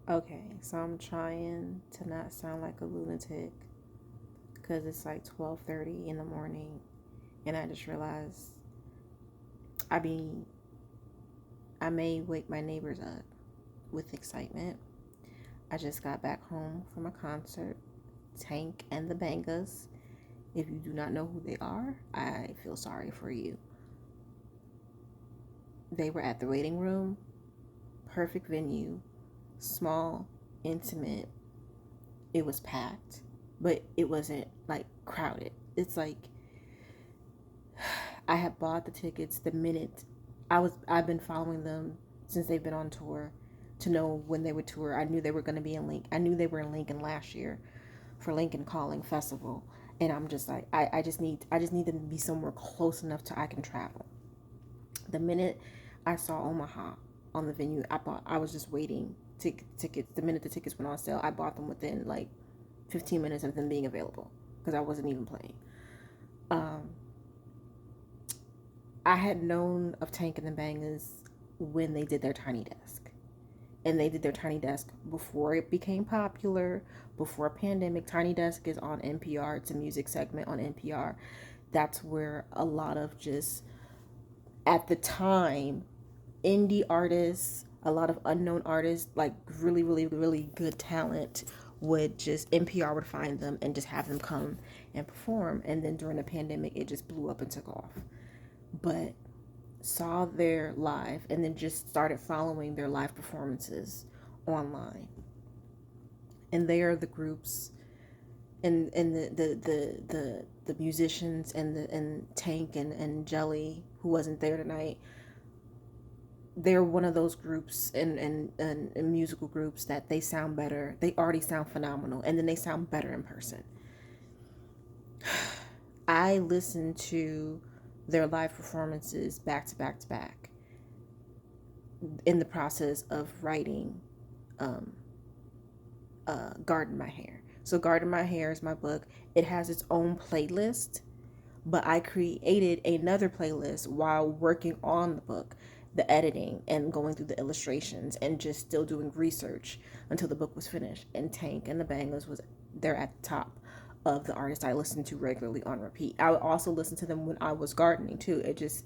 Okay, so I'm trying to not sound like a lunatic because it's like 12:30 in the morning, and I just realized I mean I may wake my neighbors up with excitement. I just got back home from a concert, Tank and the Bangas. If you do not know who they are, I feel sorry for you. They were at the waiting room, perfect venue, small, intimate. It was packed, but it wasn't like crowded. It's like I had bought the tickets the minute I've been following them since they've been on tour to know when they would tour. I knew they were going to be in Lincoln. I knew they were in Lincoln last year for Lincoln Calling Festival, and I'm just like I just need them to be somewhere close enough to I can travel. The minute I saw Omaha on the venue, I was just waiting tickets. The minute the tickets went on sale, I bought them within like 15 minutes of them being available because I wasn't even playing. Um, I had known of Tank and the Bangers when they did their Tiny Desk. And they did their Tiny Desk before it became popular, before a pandemic. Tiny Desk is on NPR. It's a music segment on NPR. That's where a lot of just, at the time, indie artists, a lot of unknown artists, like really, really, really good talent, would just, NPR would find them and just have them come and perform. And then during the pandemic, it just blew up and took off. But saw their live and then just started following their live performances online. And they are the groups and the musicians and Tank and Jelly, who wasn't there tonight. They're one of those groups and musical groups that they sound better. They already sound phenomenal, and then they sound better in person. I listened to their live performances back to back to back in the process of writing um, Garden My Hair. So Garden My Hair is my book. It has its own playlist, but I created another playlist while working on the book, the editing and going through the illustrations and just still doing research until the book was finished. And Tank and the Bangles was there at the top of the artists I listened to regularly on repeat. I would also listen to them when I was gardening too. It just,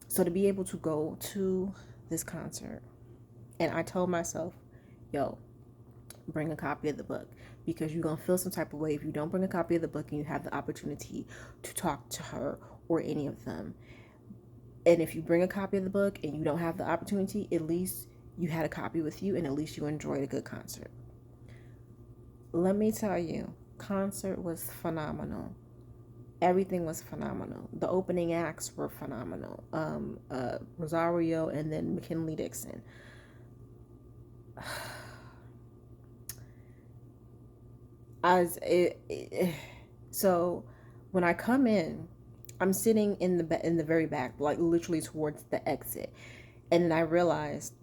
so to be able to go to this concert, and I told myself, yo, bring a copy of the book, because you're going to feel some type of way if you don't bring a copy of the book and you have the opportunity to talk to her or any of them. And if you bring a copy of the book and you don't have the opportunity, at least you had a copy with you and at least you enjoyed a good concert. Let me tell you, concert was phenomenal. Everything was phenomenal. The opening acts were phenomenal. Rosario and then McKinley Dixon. As so when I come in, I'm sitting in the very back, like literally towards the exit, and then I realized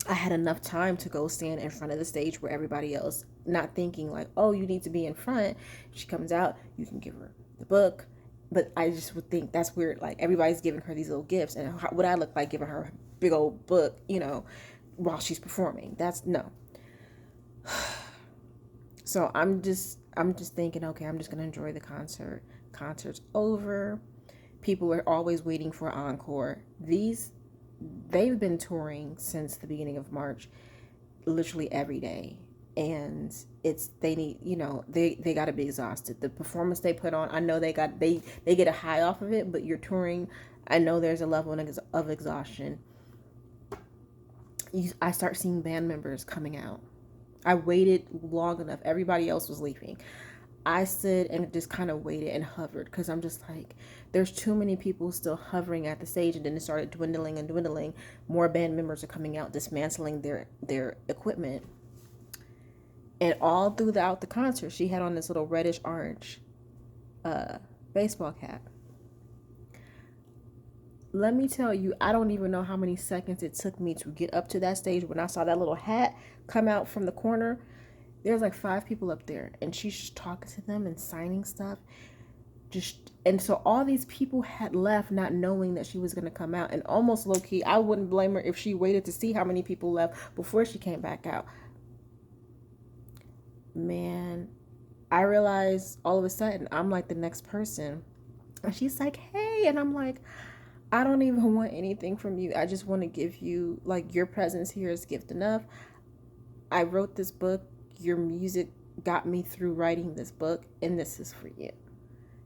I had enough time to go stand in front of the stage where everybody else, not thinking like, oh, you need to be in front. She comes out, you can give her the book. But I just would think that's weird. Like everybody's giving her these little gifts, and how would I look like giving her a big old book, while she's performing? That's no. So I'm just thinking, okay, I'm just gonna enjoy the concert. Concert's over. People are always waiting for encore. They've been touring since the beginning of March, literally every day. And it's they need they gotta be exhausted. The performance they put on, I know they get a high off of it, but you're touring. I know there's a level of exhaustion. I start seeing band members coming out. I waited long enough. Everybody else was leaving. I stood and just kind of waited and hovered because I'm just like, there's too many people still hovering at the stage, and then it started dwindling and dwindling. More band members are coming out, dismantling their equipment, and all throughout the concert, she had on this little reddish orange uh, baseball cap. Let me tell you, I don't even know how many seconds it took me to get up to that stage when I saw that little hat come out from the corner. There's like 5 people up there, and she's just talking to them and signing stuff. And so all these people had left not knowing that she was going to come out, and almost low key, I wouldn't blame her if she waited to see how many people left before she came back out. man, I realized all of a sudden I'm like the next person. And she's like, hey. And I'm like, I don't even want anything from you. I just want to give you, like, your presence here is gift enough. I wrote this book. Your music got me through writing this book, and this is for you.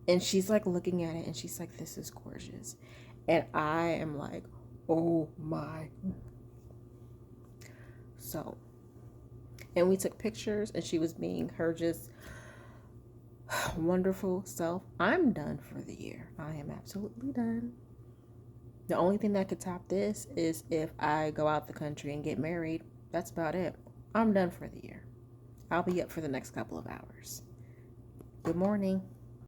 And she's like looking at it and she's like, this is gorgeous. And I am like, oh my. So, and we took pictures and she was being her just wonderful self. I'm done for the year. I am absolutely done. The only thing that could top this is if I go out the country and get married. That's about it. I'm done for the year. I'll be up for the next couple of hours. Good morning.